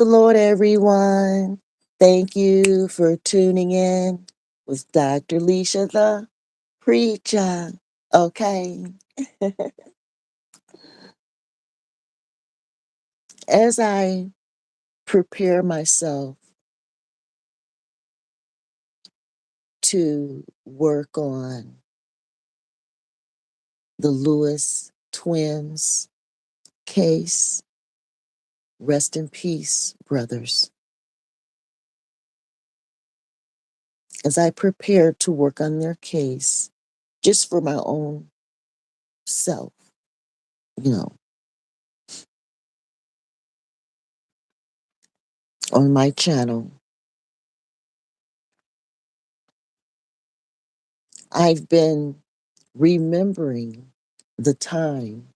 the Lord, everyone. Thank you for tuning in with Dr. Leisha, the Preacher. Okay. As I prepare myself to work on the Lewis twins case, rest in peace, brothers. As I prepare to work on their case, just for my own self, you know, on my channel, I've been remembering the time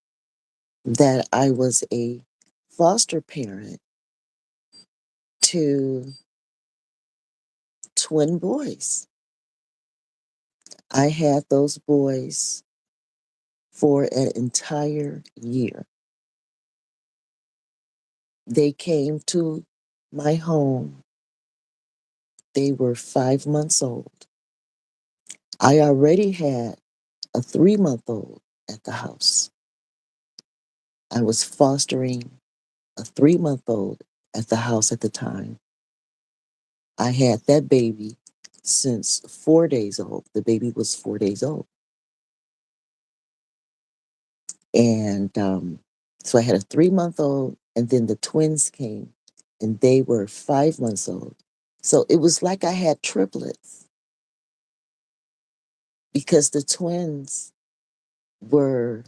that I was a foster parent to twin boys. I had those boys for an entire year. They came to my home. They were 5 months old. I already had a 3 month old at the house. I was fostering a 3 month old at the house at the time. I had that baby since 4 days old. The baby was 4 days old. And so I had a 3 month old, and then the twins came, and they were 5 months old. So it was like I had triplets because the twins were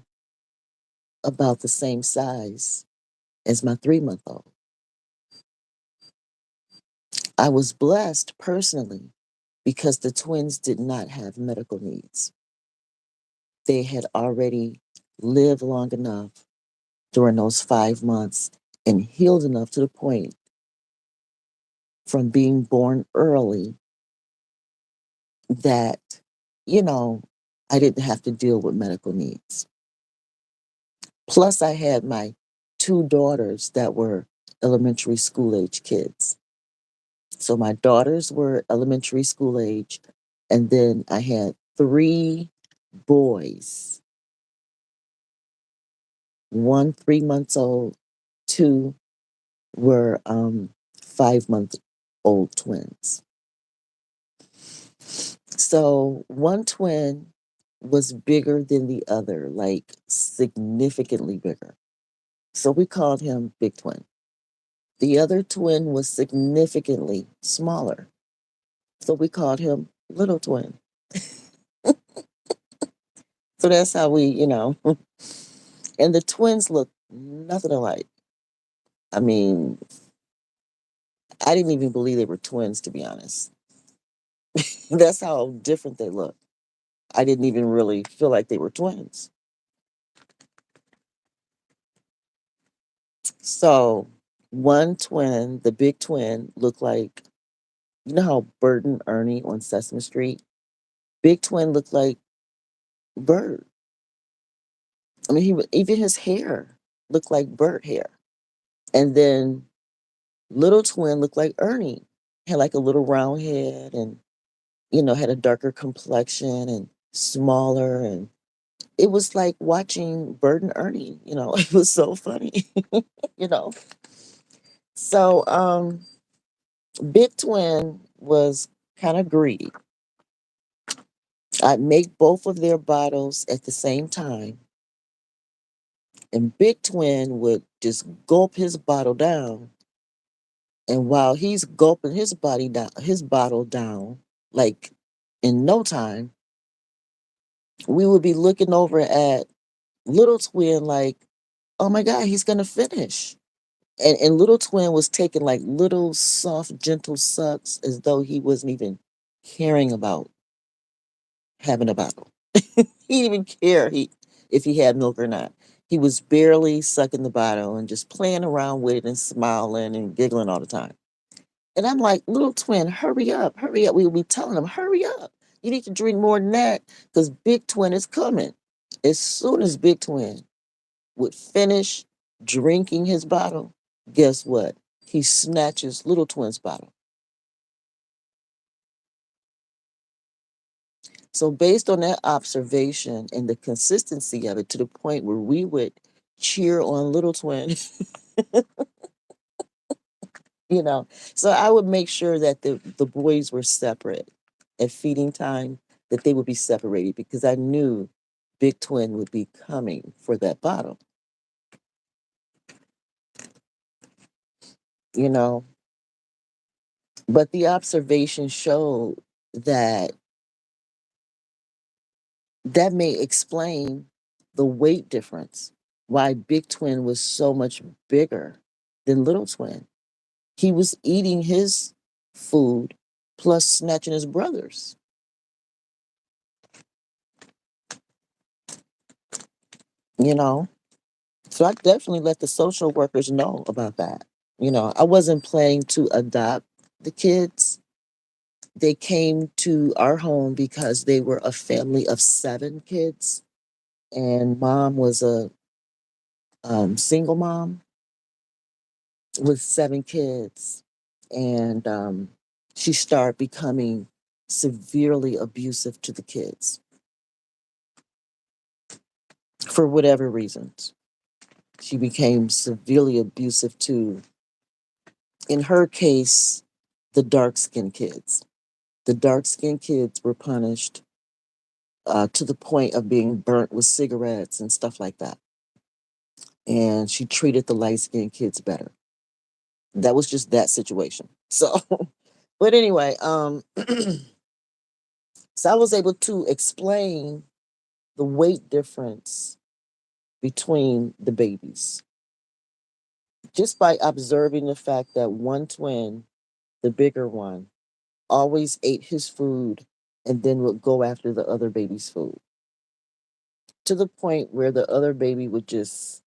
about the same size as my 3 month old. I was blessed personally because the twins did not have medical needs. They had already lived long enough during those 5 months and healed enough to the point from being born early that, you know, I didn't have to deal with medical needs. Plus, I had my two daughters that were elementary school age kids. So my daughters were elementary school age, and then I had three boys, one 3 months old, two were 5 month old twins. So one twin was bigger than the other, like significantly bigger. So we called him Big Twin. The other twin was significantly smaller. So we called him Little Twin. So that's how we. And the twins looked nothing alike. I mean, I didn't even believe they were twins, to be honest. That's how different they looked. I didn't even really feel like they were twins. So one twin, the big twin, looked like, you know how Bert and Ernie on Sesame Street? Big twin looked like Bert. I mean, even his hair looked like Bert hair. And then little twin looked like Ernie. Had like a little round head and, had a darker complexion and smaller. And it was like watching Bert and Ernie, it was so funny, you know. So Big Twin was kind of greedy. I'd make both of their bottles at the same time, and Big Twin would just gulp his bottle down. And while he's gulping his bottle down, like in no time, we would be looking over at Little Twin like, oh my God, he's gonna finish. And Little Twin was taking like little soft, gentle sucks as though he wasn't even caring about having a bottle. He didn't even care if he had milk or not. He was barely sucking the bottle and just playing around with it and smiling and giggling all the time. And I'm like, Little Twin, hurry up, hurry up. We would be telling him, hurry up. You need to drink more than that because Big Twin is coming. As soon as Big Twin would finish drinking his bottle, guess what? he snatches little twin's bottle. So based on that observation and the consistency of it to the point where we would cheer on little twin, you know. So I would make sure that the boys were separate at feeding time, that they would be separated because I knew big twin would be coming for that bottle, you know. But the observation showed that that may explain the weight difference, why big twin was so much bigger than little twin. He was eating his food plus snatching his brother's, you know. So I definitely let the social workers know about that. I wasn't planning to adopt the kids. They came to our home because they were a family of 7 kids, and mom was a single mom with 7 kids, and she started becoming severely abusive to the kids for whatever reasons. She became severely abusive to, in her case, the dark skinned kids. The dark skinned kids were punished to the point of being burnt with cigarettes and stuff like that. And she treated the light skinned kids better. That was just that situation. So, but anyway, so I was able to explain the weight difference between the babies just by observing the fact that one twin, the bigger one, always ate his food and then would go after the other baby's food to the point where the other baby would just,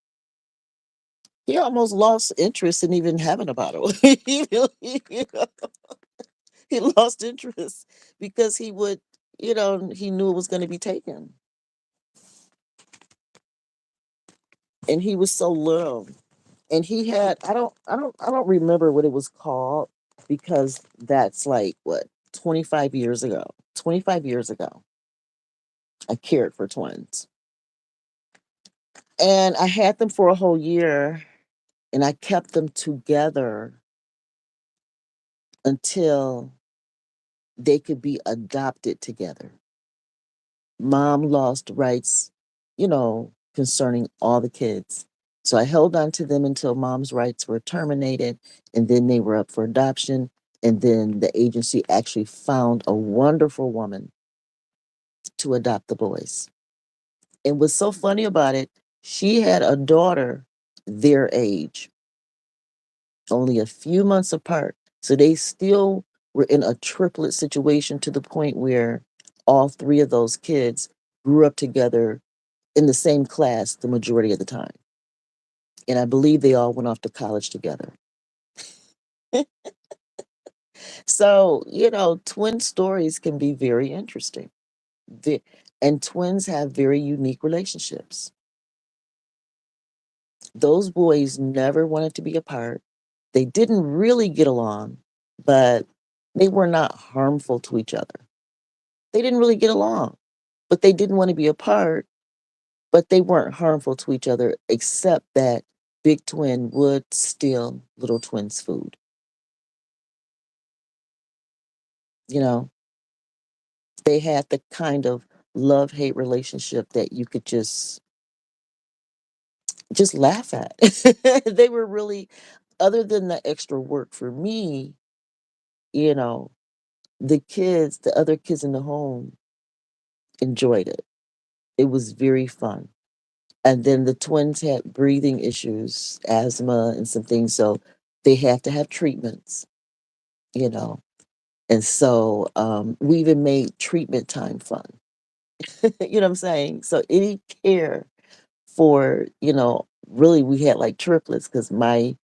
he almost lost interest in even having a bottle. You know, he lost interest because he would, he knew it was going to be taken. And he was so little. And he had, I don't remember what it was called because that's like what, 25 years ago. 25 years ago, I cared for twins. And I had them for a whole year and I kept them together until they could be adopted together. Mom lost rights, concerning all the kids. So I held on to them until mom's rights were terminated, and then they were up for adoption. And then the agency actually found a wonderful woman to adopt the boys. And what's so funny about it, she had a daughter their age, only a few months apart. So they still were in a triplet situation to the point where all three of those kids grew up together in the same class the majority of the time. And I believe they all went off to college together. So, twin stories can be very interesting. The- And twins have very unique relationships. Those boys never wanted to be apart. They didn't really get along, but they were not harmful to each other. They didn't really get along, but they didn't want to be apart, but they weren't harmful to each other, except that big twin would steal little twin's food. You know, they had the kind of love hate relationship that you could just laugh at. They were really, other than the extra work for me, you know, the other kids in the home enjoyed it. It was very fun. And then the twins had breathing issues, asthma, and some things. So they had to have treatments, you know. And so we even made treatment time fun. You know what I'm saying? So any care for, really we had like triplets because my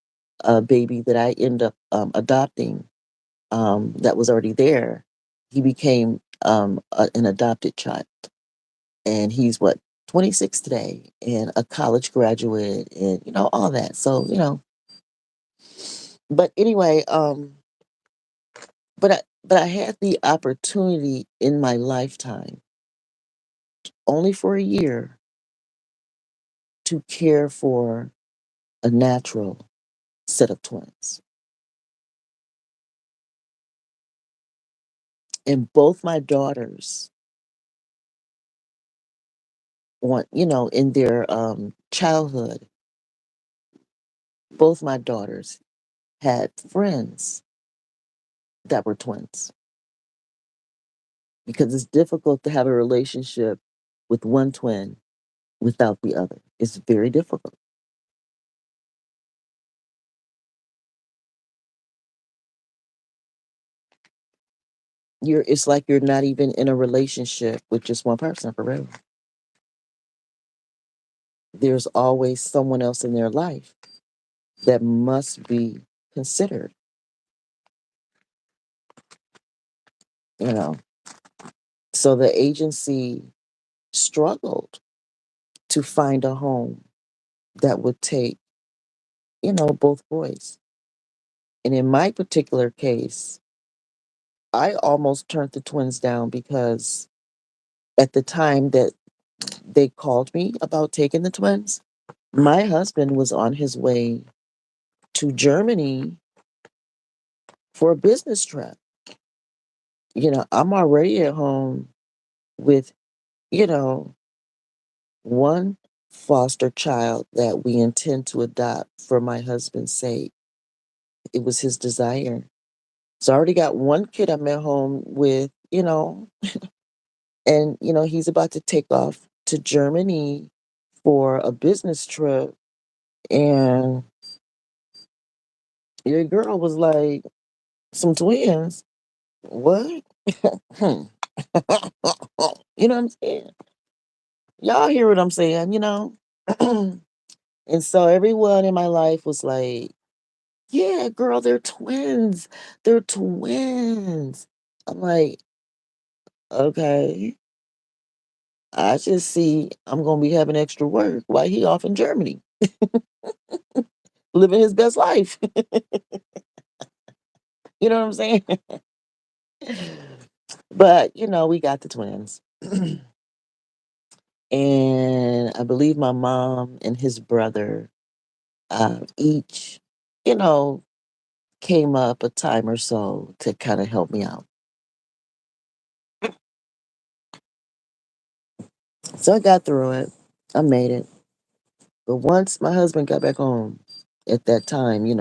baby that I ended up adopting, that was already there, he became an adopted child. And he's what, 26 today and a college graduate and, all that. So, But anyway, but I had the opportunity in my lifetime, only for a year, to care for a natural set of twins. And both my daughters want, in their childhood, both my daughters had friends that were twins, because it's difficult to have a relationship with one twin without the other. It's very difficult. It's like you're not even in a relationship with just one person for real. There's always someone else in their life that must be considered, you know. So the agency struggled to find a home that would take, both boys. And in my particular case, I almost turned the twins down because at the time that they called me about taking the twins, my husband was on his way to Germany for a business trip. I'm already at home with, you know, one foster child that we intend to adopt for my husband's sake. It was his desire. So I already got one kid I'm at home with, and, he's about to take off to Germany for a business trip. And your girl was like, some twins? What? Hmm. You know what I'm saying? Y'all hear what I'm saying? And so everyone in my life was like, yeah, girl, they're twins. They're twins. I'm like, okay. I just see I'm gonna be having extra work while he off in Germany, living his best life. You know what I'm saying? But we got the twins. And I believe my mom and his brother each, you know, came up a time or so to kind of help me out. So I got through it. I made it. But once my husband got back home at that time, he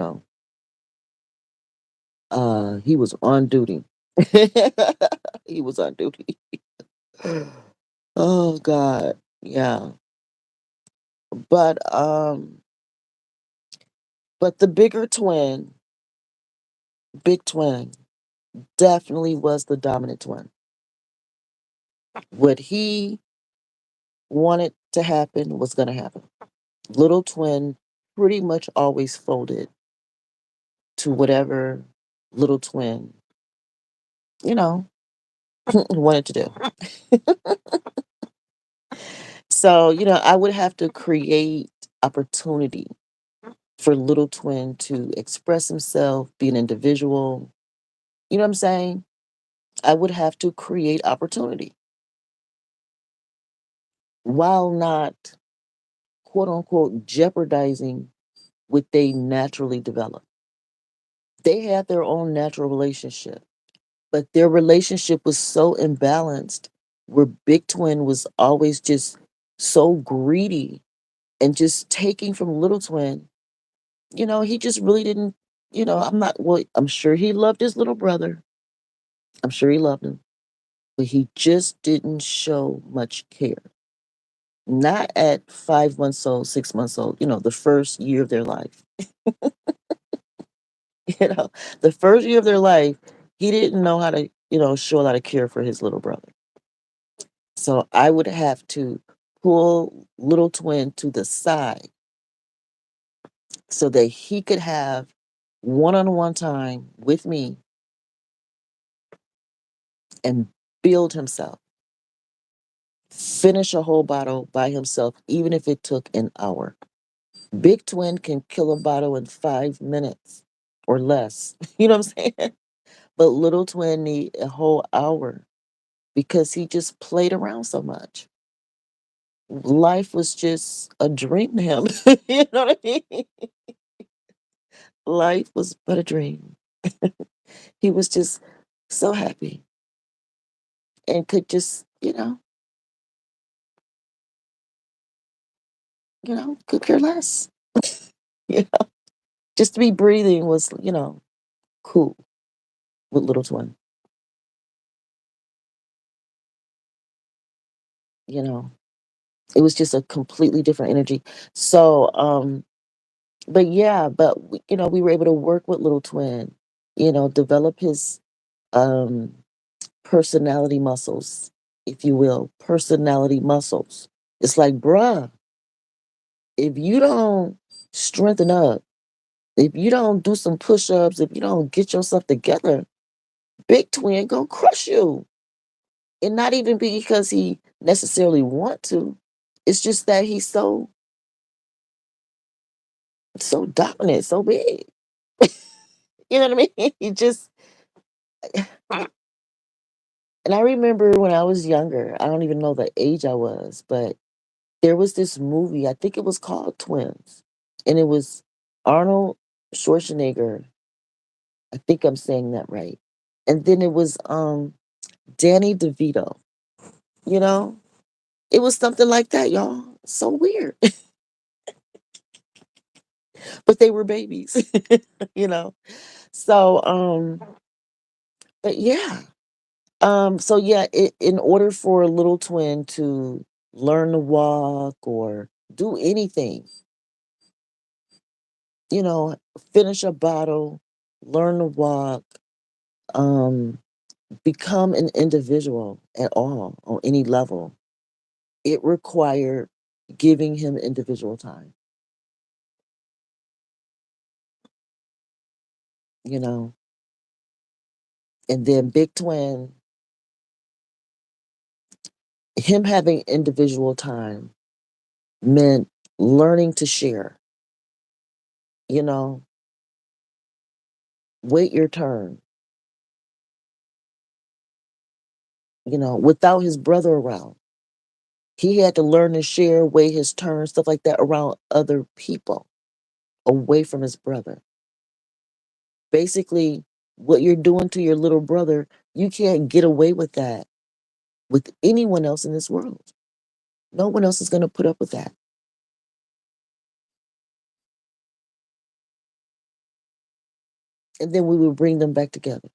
was on duty. He was on duty. Oh God. Yeah. But the bigger twin, big twin, definitely was the dominant twin. What he wanted to happen was gonna happen. Little twin pretty much always folded to whatever little twin, you know, wanted to do. So, I would have to create opportunity for little twin to express himself, be an individual. You know what I'm saying? I would have to create opportunity while not, quote unquote, jeopardizing what they naturally develop. They had their own natural relationship, but their relationship was so imbalanced where Big Twin was always just so greedy and just taking from Little Twin. He just really didn't, I'm sure he loved his little brother. I'm sure he loved him, but he just didn't show much care. Not at 5 months old, 6 months old, the first year of their life. You know, the first year of their life, he didn't know how to, show a lot of care for his little brother. So I would have to pull little twin to the side so that he could have one-on-one time with me and build himself, finish a whole bottle by himself, even if it took an hour. Big twin can kill a bottle in 5 minutes. or less. You know what I'm saying? But little twin need a whole hour because he just played around so much. Life was just a dream to him. You know what I mean? Life was but a dream. He was just so happy and could just, could care less. Yeah. Just to be breathing was, cool with little twin, you know. It was just a completely different energy. So, but yeah, but we were able to work with little twin, develop his um personality muscles, if you will, personality muscles. It's like, bruh, if you don't strengthen up, if you don't do some push-ups, if you don't get yourself together, big twin gonna crush you. And not even because he necessarily want to. It's just that he's so dominant, so big. You know what I mean? He just and I remember when I was younger, I don't even know the age I was, but there was this movie, I think it was called Twins. And it was Arnold Schwarzenegger. I think I'm saying that right. And then it was Danny DeVito. You know? It was something like that, y'all. So weird. But they were babies. you know. So but yeah. So yeah, in order for a little twin to learn to walk or do anything, you know, finish a bottle, learn to walk, um, become an individual at all on any level, it required giving him individual time, you know. And then Big Twin, him having individual time meant learning to share, you know, wait your turn, without his brother around. He had to learn to share, wait his turn, stuff like that around other people, away from his brother. Basically, what you're doing to your little brother, you can't get away with that with anyone else in this world. No one else is going to put up with that. And then we would bring them back together.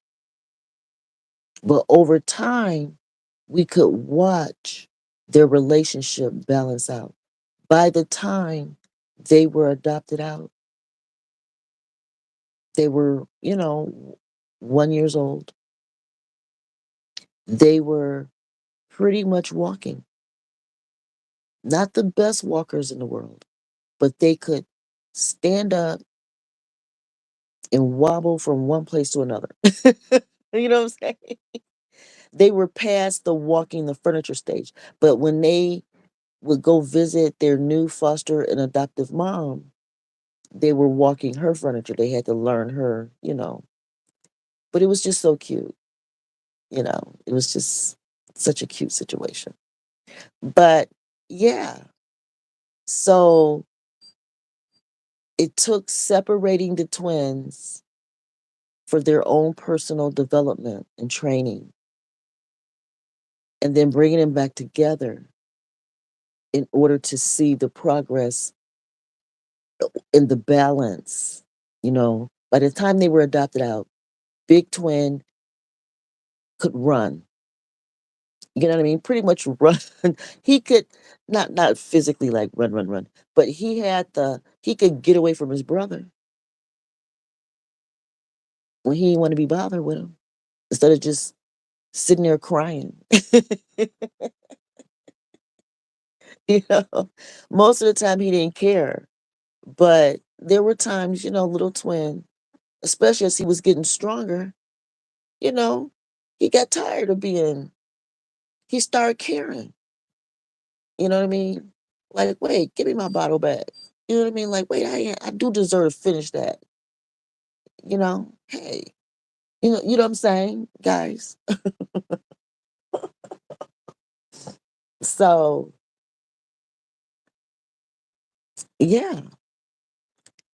But over time, we could watch their relationship balance out. By the time they were adopted out, they were, 1 years old. They were pretty much walking. Not the best walkers in the world, but they could stand up and wobble from one place to another. You know what I'm saying? They were past the walking the furniture stage. But when they would go visit their new foster and adoptive mom, they were walking her furniture. They had to learn her. But it was just so cute. It was just such a cute situation. But yeah, so it took separating the twins for their own personal development and training, and then bringing them back together in order to see the progress in the balance. By the time they were adopted out, Big Twin could run. You know what I mean? Pretty much run. He could not physically like run, but he could get away from his brother when he didn't want to be bothered with him instead of just sitting there crying. you know, Most of the time he didn't care, but there were times, little twin, especially as he was getting stronger, you know, he got tired of he started caring. You know what I mean? Like, wait, give me my bottle back. You know what I mean? Like, wait, I do deserve to finish that. hey, you know what I'm saying, guys? So, yeah,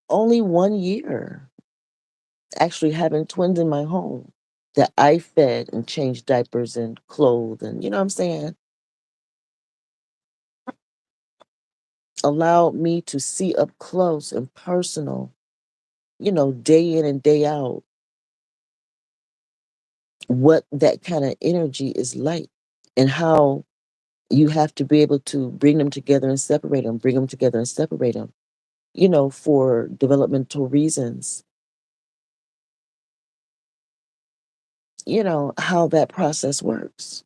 only 1 year actually having twins in my home that I fed and changed diapers and clothed, and you know what I'm saying, allowed me to see up close and personal, day in and day out, what that kind of energy is like and how you have to be able to bring them together and separate them, bring them together and separate them, for developmental reasons, how that process works.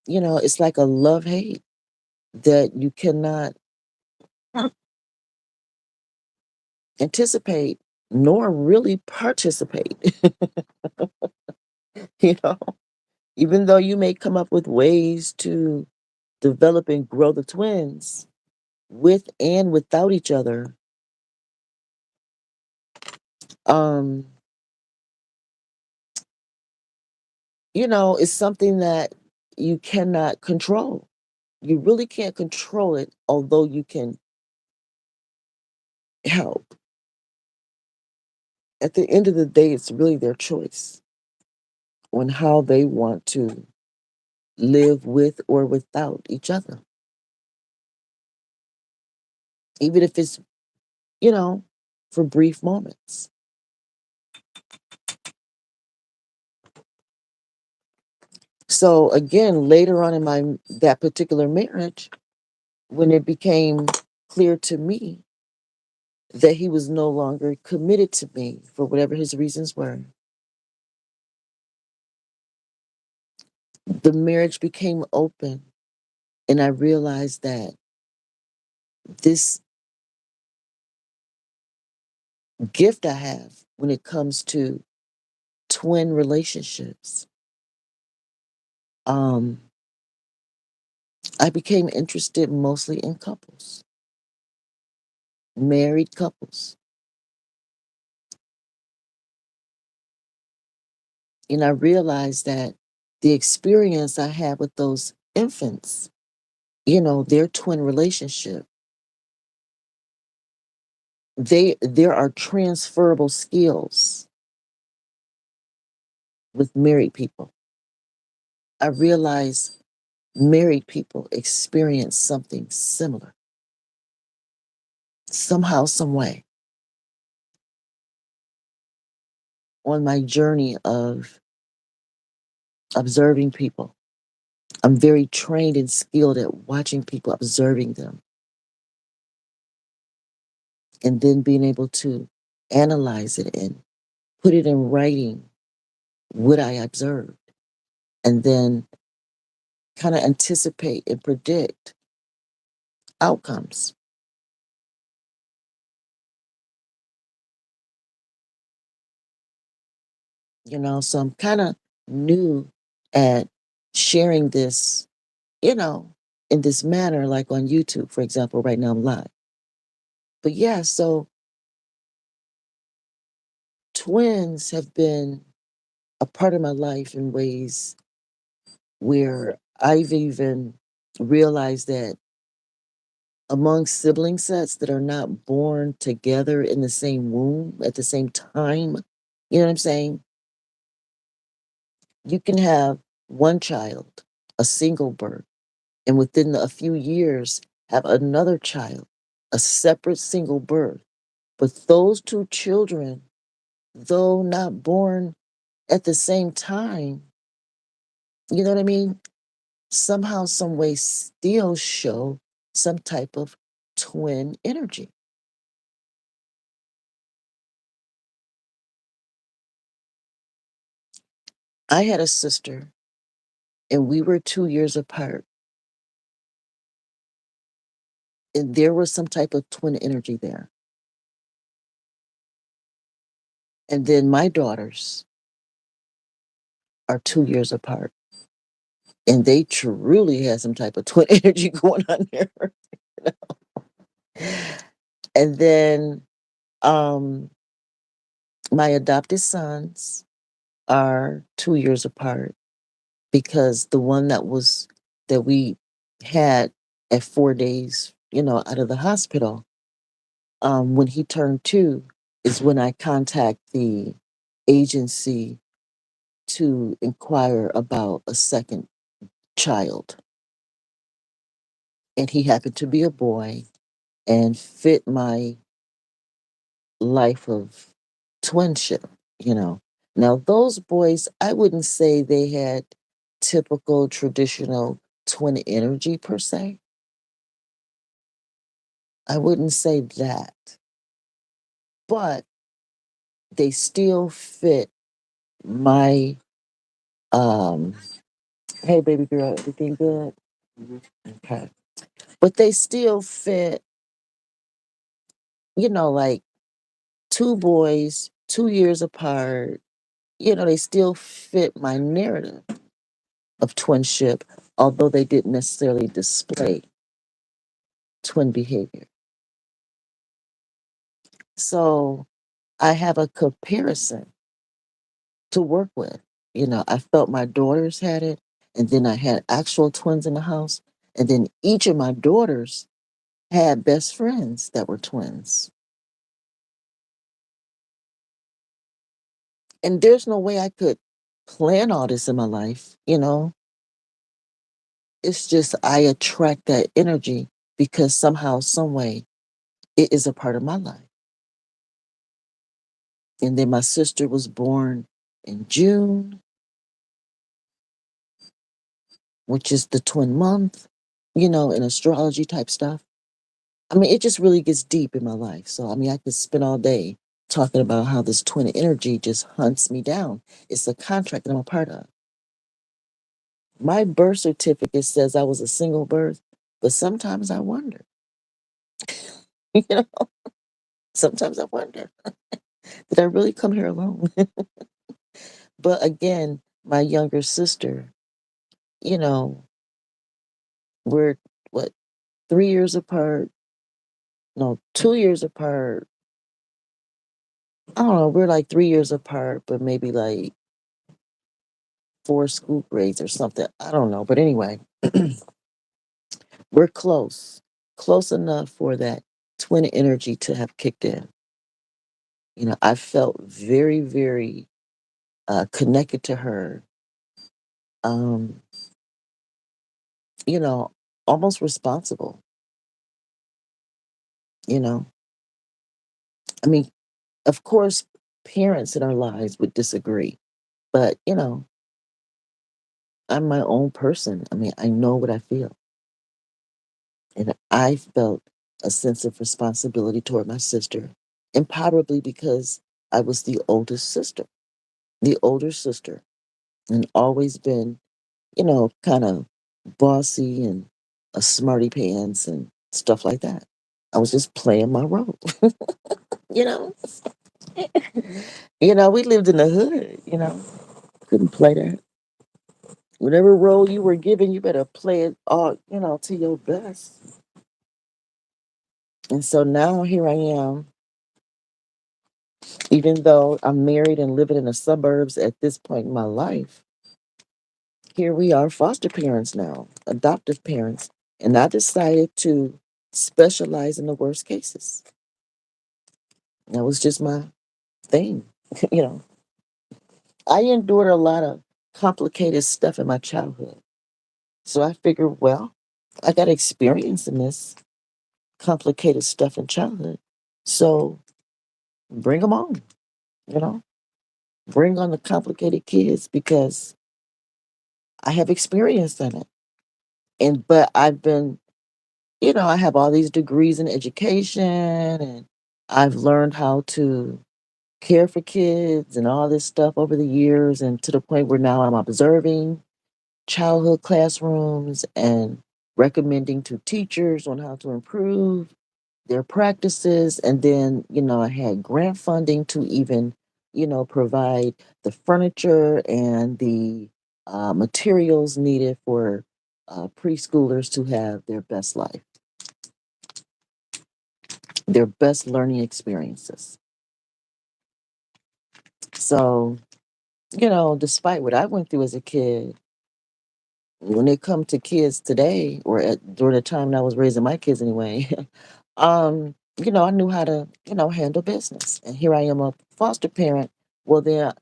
It's like a love hate that you cannot anticipate nor really participate. you know, Even though you may come up with ways to develop and grow the twins with and without each other, um, it's something that you cannot control. You really can't control it, although you can help. At the end of the day, it's really their choice on how they want to live with or without each other, even if it's, you know, for brief moments. So again, later on in my that particular marriage, when it became clear to me that he was no longer committed to me for whatever his reasons were, the marriage became open, and I realized that this gift I have when it comes to twin relationships, um, I became interested mostly in couples, married couples. And I realized that the experience I had with those infants, their twin relationship, there are transferable skills with married people. I realized married people experience something similar somehow, some way on my journey of observing people. I'm very trained and skilled at watching people, observing them, and then being able to analyze it and put it in writing what I observed, and then kind of anticipate and predict outcomes. So I'm kind of new at sharing this, you know, in this manner, like on YouTube, for example. Right now I'm live. But yeah, so twins have been a part of my life in ways where I've even realized that among sibling sets that are not born together in the same womb at the same time, you know what I'm saying? You can have one child, a single birth, and within a few years have another child, a separate single birth. But those two children, though not born at the same time, you know what I mean? Somehow, some way still show some type of twin energy. I had a sister and we were 2 years apart, and there was some type of twin energy there. And then my daughters are 2 years apart, and they truly had some type of twin energy going on there. And then um, my adopted sons are 2 years apart because the one that we had at 4 days, out of the hospital, when he turned two, is when I contact the agency to inquire about a second child. And he happened to be a boy and fit my life of twinship, you know. Now, those boys, I wouldn't say they had typical traditional twin energy per se. I wouldn't say that, but they still fit my, um, hey, baby girl, everything good? Okay. But they still fit, like two boys, 2 years apart, they still fit my narrative of twinship, although they didn't necessarily display twin behavior. So I have a comparison to work with. I felt my daughters had it, and then I had actual twins in the house, and then each of my daughters had best friends that were twins. And there's no way I could plan all this in my life. It's just I attract that energy because somehow, some way, it is a part of my life. And then my sister was born in June, which is the twin month, in astrology type stuff. I mean, it just really gets deep in my life. So, I mean, I could spend all day talking about how this twin energy just hunts me down. It's a contract that I'm a part of. My birth certificate says I was a single birth, but sometimes I wonder, you know, sometimes I wonder, did I really come here alone? But again, my younger sister, you know, we're what, 3 years apart? No, 2 years apart. I don't know. We're like 3 years apart, but maybe like four school grades or something. I don't know. But anyway, we're close enough for that twin energy to have kicked in. I felt very, very connected to her. Um, you know, almost responsible. You know, I mean, of course, parents in our lives would disagree, but I'm my own person. I mean, I know what I feel. And I felt a sense of responsibility toward my sister, and probably because I was the older sister, and always been, kind of bossy and a smarty pants and stuff like that. I was just playing my role, you know. We lived in the hood. Couldn't play that. Whatever role you were given, you better play it all, to your best. And so now here I am, even though I'm married and living in the suburbs at this point in my life, here we are, foster parents now, adoptive parents. And I decided to specialize in the worst cases. That was just my thing. you know, I endured a lot of complicated stuff in my childhood. So I figured, well, I got experience in this complicated stuff in childhood. So bring them on, you know, bring on the complicated kids because I have experience in it. But I've been, I have all these degrees in education and I've learned how to care for kids and all this stuff over the years, and to the point where now I'm observing childhood classrooms and recommending to teachers on how to improve their practices. And then, I had grant funding to even, provide the furniture and the materials needed for preschoolers to have their best life. their best learning experiences. So, despite what I went through as a kid, when it come to kids today, or during the time that I was raising my kids anyway, I knew how to, handle business. And here I am, a foster parent. Well, then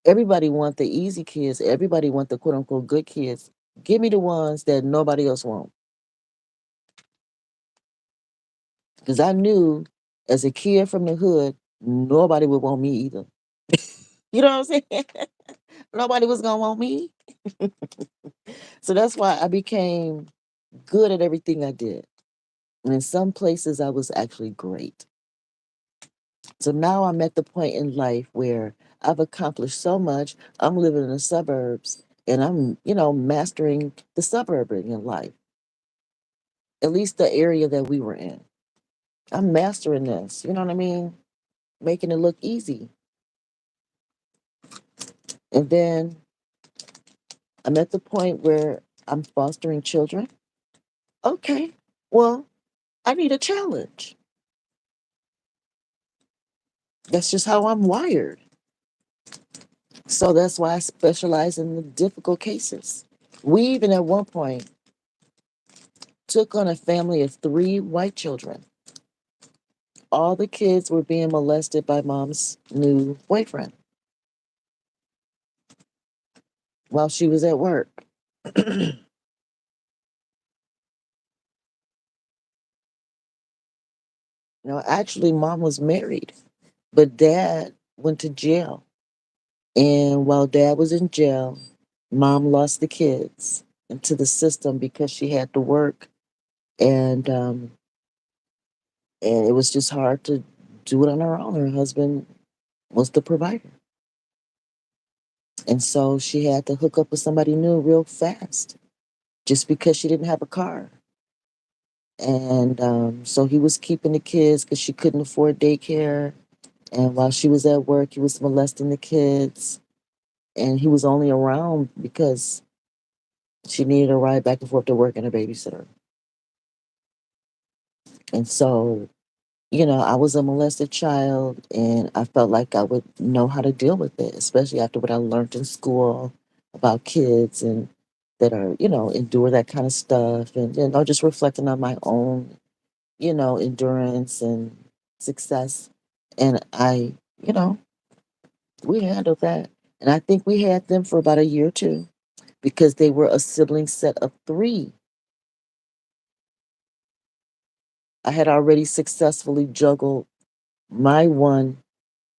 everybody want the easy kids. Everybody want the quote unquote good kids. Give me the ones that nobody else want. Because I knew as a kid from the hood, nobody would want me either. You know what I'm saying? Nobody was gonna want me. So that's why I became good at everything I did. And in some places I was actually great. So now I'm at the point in life where I've accomplished so much. I'm living in the suburbs and I'm, mastering the suburban in life, at least the area that we were in. I'm mastering this, you know what I mean? Making it look easy. And then I'm at the point where I'm fostering children. Okay, well, I need a challenge. That's just how I'm wired. So that's why I specialize in the difficult cases. We even at one point took on a family of three white children. All the kids were being molested by mom's new boyfriend while she was at work. Actually, mom was married, but dad went to jail. And while dad was in jail, mom lost the kids into the system because she had to work, and and it was just hard to do it on her own. Her husband was the provider, and so she had to hook up with somebody new real fast, just because she didn't have a car. And so he was keeping the kids because she couldn't afford daycare. And while she was at work, he was molesting the kids. And he was only around because she needed a ride back and forth to work and a babysitter. And so, I was a molested child and I felt like I would know how to deal with it, especially after what I learned in school about kids and that are, endure that kind of stuff. And, just reflecting on my own, endurance and success. And you know, we handled that. And I think we had them for about a year or two because they were a sibling set of three. I had already successfully juggled my one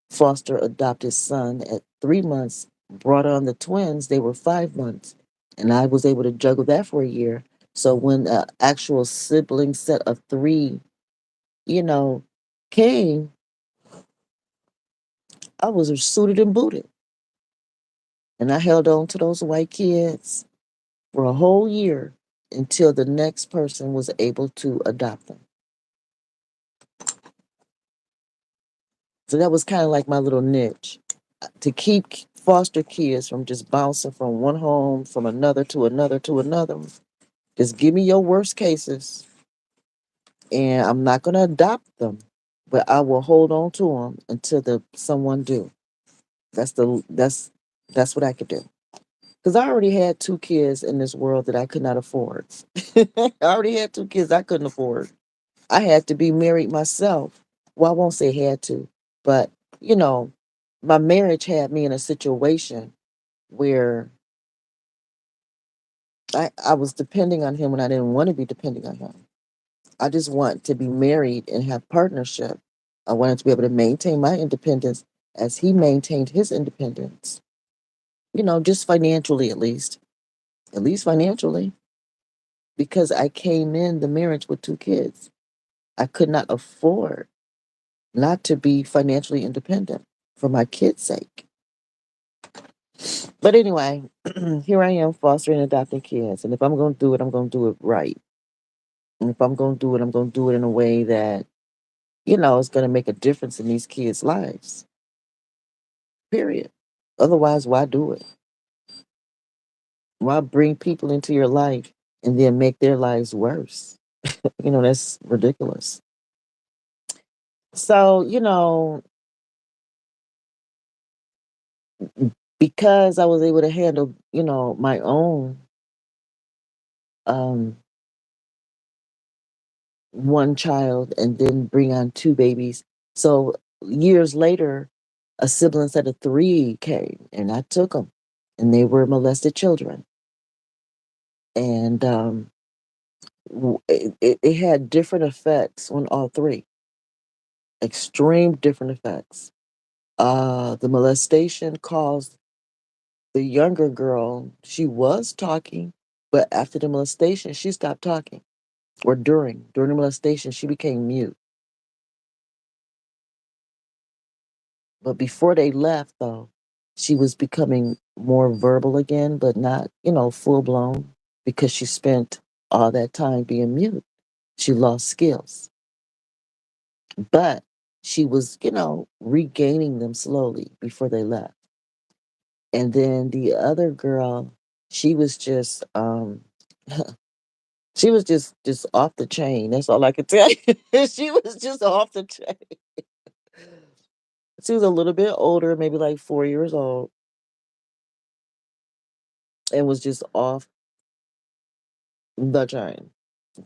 foster adopted son at 3 months, brought on the twins, they were 5 months. And I was able to juggle that for a year. So when the actual sibling set of three, you know, came, I was suited and booted. And I held on to those white kids for a whole year until the next person was able to adopt them. So that was kind of like my little niche to keep foster kids from just bouncing from one home, from another to another to another. Just give me your worst cases, and I'm not going to adopt them, but I will hold on to them until someone do. That's what I could do. Because I already had two kids in this world that I could not afford. I already had two kids I couldn't afford. I had to be married myself. Well, I won't say had to, but you know, my marriage had me in a situation where I was depending on him when I didn't want to be depending on him. I just want to be married and have partnership. I wanted to be able to maintain my independence as he maintained his independence. Just financially at least financially, because I came in the marriage with two kids. I could not afford not to be financially independent for my kids' sake. But anyway, here I am fostering and adopting kids. And if I'm going to do it, I'm going to do it right. And if I'm going to do it, I'm going to do it in a way that, is going to make a difference in these kids' lives. Period. Otherwise, why do it? Why bring people into your life and then make their lives worse? That's ridiculous. So, because I was able to handle, my own um one child and then bring on two babies. So years later, a sibling set of three came and I took them and they were molested children. And it had different effects on all three, extreme different effects. The molestation caused the younger girl, she was talking, but after the molestation, she stopped talking. Or during the molestation, she became mute. But before they left, though, she was becoming more verbal again, but not, full blown because she spent all that time being mute. She lost skills, but she was, regaining them slowly before they left. And then the other girl, she was just, she was just off the chain. That's all I could tell you. She was just off the chain. She was a little bit older, maybe like 4 years old, and was just off the chain.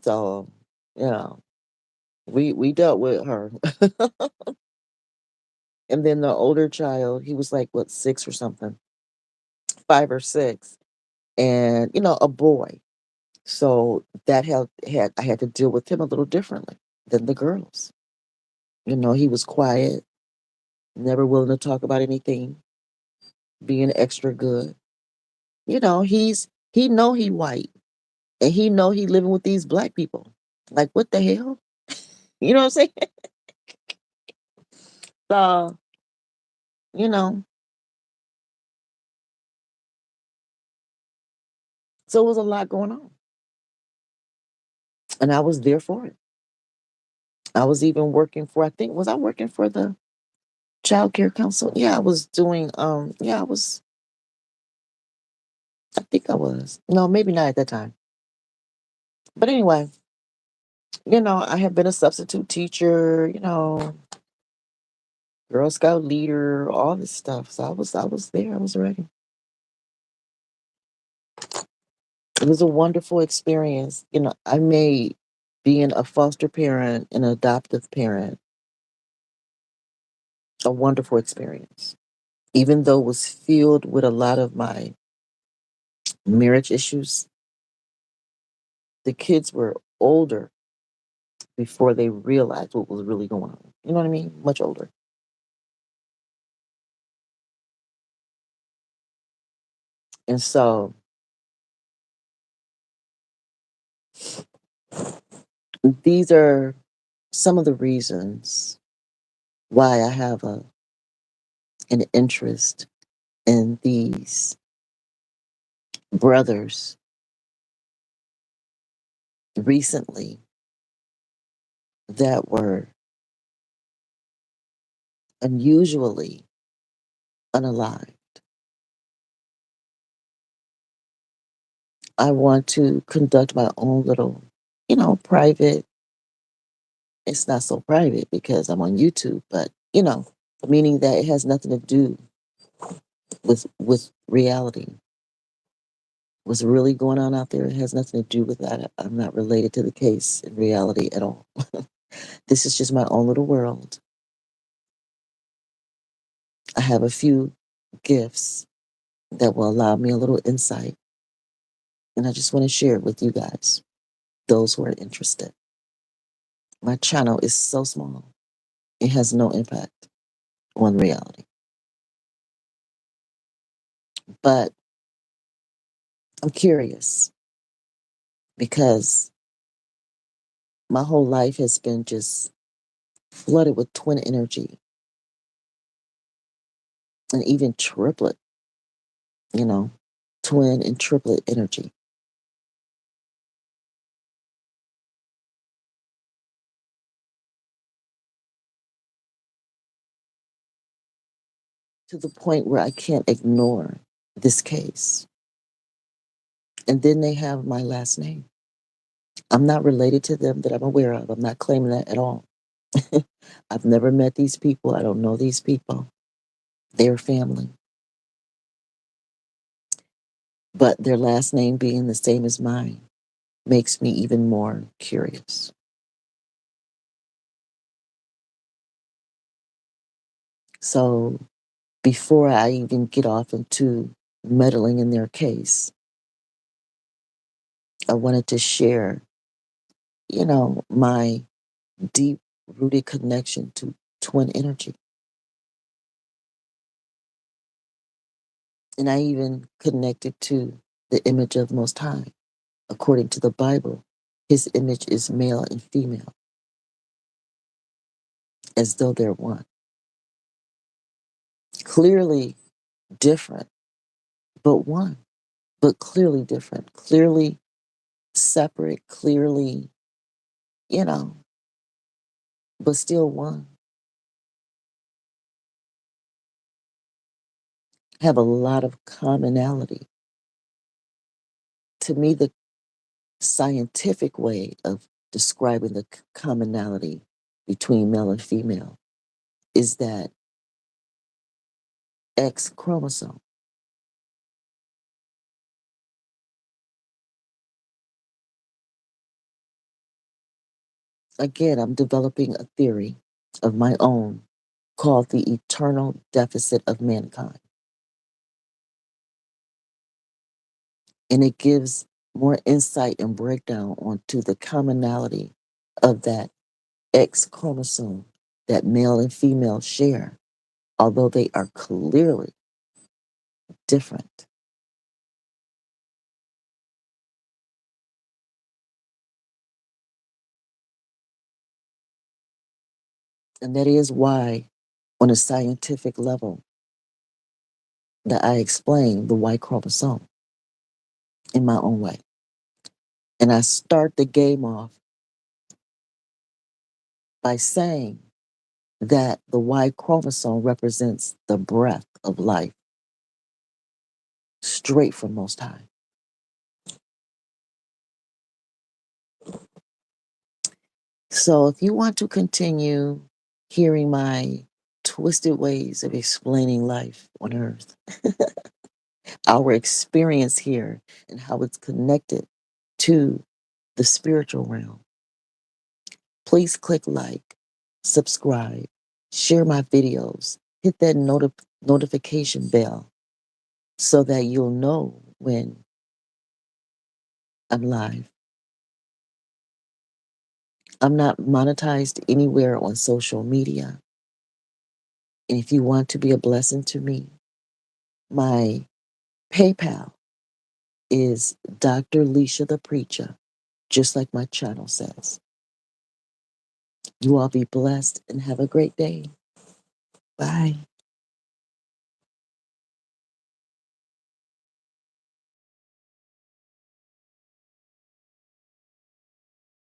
So, yeah, we dealt with her. And then the older child, he was like what, 6 or something, 5 or 6, and a boy. So that had I had to deal with him a little differently than the girls. He was quiet, never willing to talk about anything, being extra good. He know he white and he know he living with these black people. Like what the hell? You know what I'm saying? So, you know, so it was a lot going on. And I was there for it. I was even working for, I think, was I working for the child care council? Yeah, I was doing yeah, I think I was. No, maybe not at that time. But anyway, I have been a substitute teacher, Girl Scout leader, all this stuff. So I was there. I was ready. It was a wonderful experience. I made being a foster parent and adoptive parent a wonderful experience. Even though it was filled with a lot of my marriage issues, the kids were older before they realized what was really going on. You know what I mean? Much older. And so these are some of the reasons why I have an interest in these brothers recently that were unusually unalive. I want to conduct my own little, private. It's not so private because I'm on YouTube, but meaning that it has nothing to do with reality. What's really going on out there, it has nothing to do with that. I'm not related to the case in reality at all. This is just my own little world. I have a few gifts that will allow me a little insight, and I just want to share it with you guys, those who are interested. My channel is so small, it has no impact on reality. But I'm curious because my whole life has been just flooded with twin energy and even triplet, you know, twin and triplet energy to the point where I can't ignore this case. And then they have my last name. I'm not related to them that I'm aware of. I'm not claiming that at all. I've never met these people. I don't know these people. They're family. But their last name being the same as mine makes me even more curious. So before I even get off into meddling in their case, I wanted to share, my deep rooted connection to twin energy. And I even connected to the image of Most High. According to the Bible, his image is male and female, as though they're one. Clearly different, but one. But clearly different, clearly separate, clearly, you know, but still one. Have a lot of commonality. To me, the scientific way of describing the commonality between male and female is that X chromosome. Again, I'm developing a theory of my own called the eternal deficit of mankind. And it gives more insight and breakdown onto the commonality of that X chromosome that male and female share, although they are clearly different. And that is why, on a scientific level, that I explain the Y chromosome in my own way. And I start the game off by saying that the Y chromosome represents the breath of life straight from Most High. So if you want to continue hearing my twisted ways of explaining life on earth, our experience here, and how it's connected to the spiritual realm, please click like, subscribe, share my videos, hit that notification bell so that you'll know when I'm live. I'm not monetized anywhere on social media. And if you want to be a blessing to me, my PayPal is Dr. Leisha the Preacher, just like my channel says. You all be blessed and have a great day. Bye.